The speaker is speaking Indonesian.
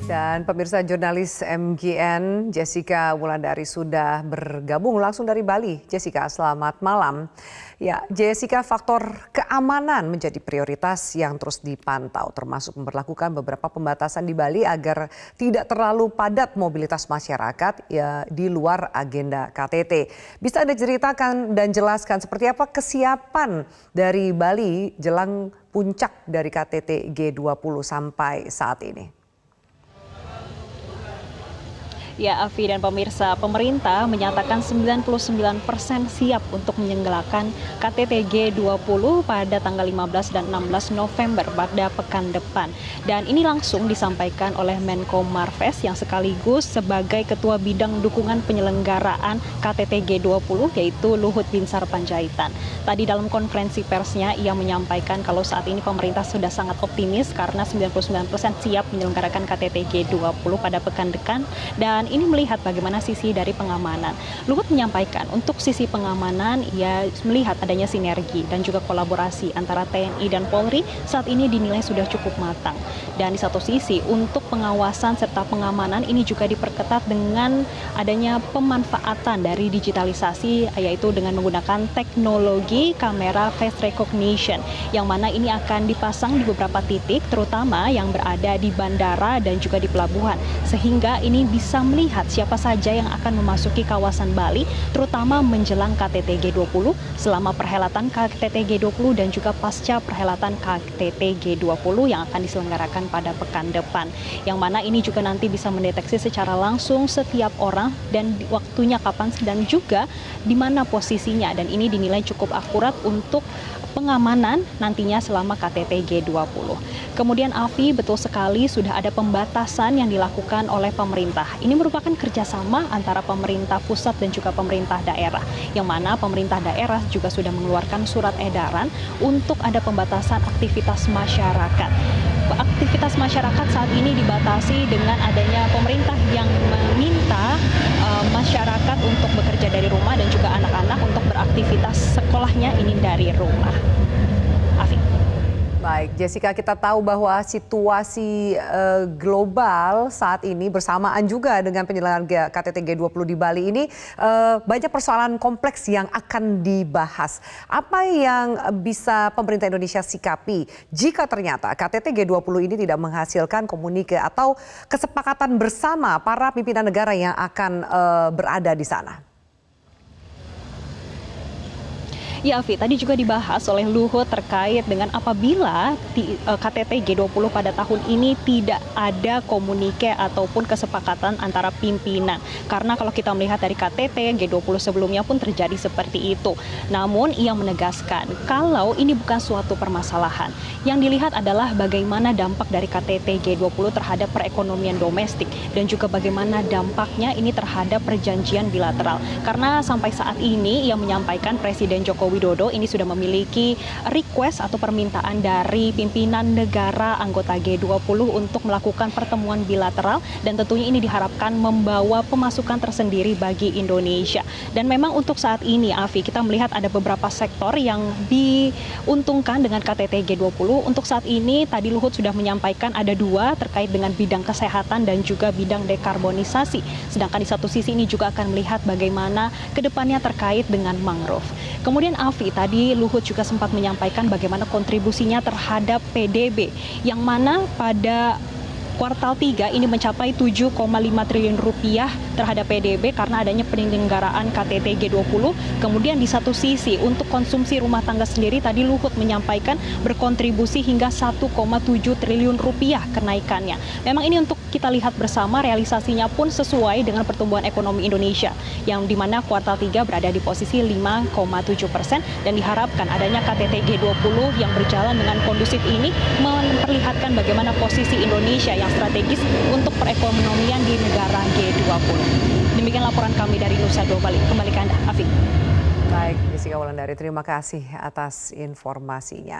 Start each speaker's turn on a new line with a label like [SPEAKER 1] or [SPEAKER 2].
[SPEAKER 1] Dan pemirsa, jurnalis MGN Jessica Wulandari sudah bergabung langsung dari Bali. Jessica, selamat malam. Ya, Jessica, faktor keamanan menjadi prioritas yang terus dipantau, termasuk memberlakukan beberapa pembatasan di Bali agar tidak terlalu padat mobilitas masyarakat ya, di luar agenda KTT. Bisa Anda ceritakan dan jelaskan seperti apa kesiapan dari Bali jelang puncak dari KTT G20 sampai saat ini?
[SPEAKER 2] Ya, Afi dan pemirsa, pemerintah menyatakan 99% siap untuk menyelenggarakan KTT G20 pada tanggal 15 dan 16 November pada pekan depan. Dan ini langsung disampaikan oleh Menko Marves yang sekaligus sebagai Ketua Bidang Dukungan Penyelenggaraan KTT G20, yaitu Luhut Binsar Panjaitan. Tadi dalam konferensi persnya ia menyampaikan kalau saat ini pemerintah sudah sangat optimis karena 99% siap menyelenggarakan KTT G20 pada pekan depan. Dan ini melihat bagaimana sisi dari pengamanan. Luhut menyampaikan untuk sisi pengamanan ia melihat adanya sinergi dan juga kolaborasi antara TNI dan Polri saat ini dinilai sudah cukup matang. Dan di satu sisi untuk pengawasan serta pengamanan ini juga diperketat dengan adanya pemanfaatan dari digitalisasi, yaitu dengan menggunakan teknologi kamera face recognition yang mana ini akan dipasang di beberapa titik terutama yang berada di bandara dan juga di pelabuhan, sehingga ini bisa melihat siapa saja yang akan memasuki kawasan Bali terutama menjelang KTT G20, selama perhelatan KTT G20 dan juga pasca perhelatan KTT G20 yang akan diselenggarakan pada pekan depan, yang mana ini juga nanti bisa mendeteksi secara langsung setiap orang dan waktunya kapan dan juga di mana posisinya, dan ini dinilai cukup akurat untuk pengamanan nantinya selama KTT G20. Kemudian Afi, betul sekali sudah ada pembatasan yang dilakukan oleh pemerintah. Ini merupakan kerjasama antara pemerintah pusat dan juga pemerintah daerah, yang mana pemerintah daerah juga sudah mengeluarkan surat edaran untuk ada pembatasan aktivitas masyarakat. Aktivitas masyarakat saat ini dibatasi dengan adanya pemerintah yang meminta masyarakat untuk bekerja dari rumah dan juga anak-anak untuk beraktivitas sekolahnya ini dari rumah. Afi.
[SPEAKER 1] Baik, Jessica, kita tahu bahwa situasi global saat ini bersamaan juga dengan penyelenggaraan KTT G20 di Bali ini banyak persoalan kompleks yang akan dibahas. Apa yang bisa pemerintah Indonesia sikapi jika ternyata KTT G20 ini tidak menghasilkan komunike atau kesepakatan bersama para pimpinan negara yang akan berada di sana?
[SPEAKER 2] Ya, Afi, tadi juga dibahas oleh Luhut terkait dengan apabila KTT G20 pada tahun ini tidak ada komunike ataupun kesepakatan antara pimpinan. Karena kalau kita melihat dari KTT G20 sebelumnya pun terjadi seperti itu. Namun ia menegaskan kalau ini bukan suatu permasalahan. Yang dilihat adalah bagaimana dampak dari KTT G20 terhadap perekonomian domestik dan juga bagaimana dampaknya ini terhadap perjanjian bilateral. Karena sampai saat ini ia menyampaikan Presiden Jokowi Widodo ini sudah memiliki request atau permintaan dari pimpinan negara anggota G20 untuk melakukan pertemuan bilateral, dan tentunya ini diharapkan membawa pemasukan tersendiri bagi Indonesia. Dan memang untuk saat ini, Afi, kita melihat ada beberapa sektor yang diuntungkan dengan KTT G20. Untuk saat ini tadi Luhut sudah menyampaikan ada dua terkait dengan bidang kesehatan dan juga bidang dekarbonisasi. Sedangkan di satu sisi ini juga akan melihat bagaimana kedepannya terkait dengan mangrove. Kemudian Afi, tadi Luhut juga sempat menyampaikan bagaimana kontribusinya terhadap PDB, yang mana pada kuartal 3 ini mencapai 7,5 triliun rupiah terhadap PDB karena adanya penyelenggaraan KTT G20. Kemudian di satu sisi untuk konsumsi rumah tangga sendiri tadi Luhut menyampaikan berkontribusi hingga 1,7 triliun rupiah kenaikannya. Memang ini untuk kita lihat bersama realisasinya pun sesuai dengan pertumbuhan ekonomi Indonesia yang dimana kuartal 3 berada di posisi 5,7% dan diharapkan adanya KTT G20 yang berjalan dengan kondusif ini memperlihatkan bagaimana posisi Indonesia yang strategis untuk perekonomian di negara G20. Demikian laporan kami dari Nusa Dua Bali. Kembali ke Anda, Afi.
[SPEAKER 1] Baik, Jessica Wulandari, terima kasih atas informasinya.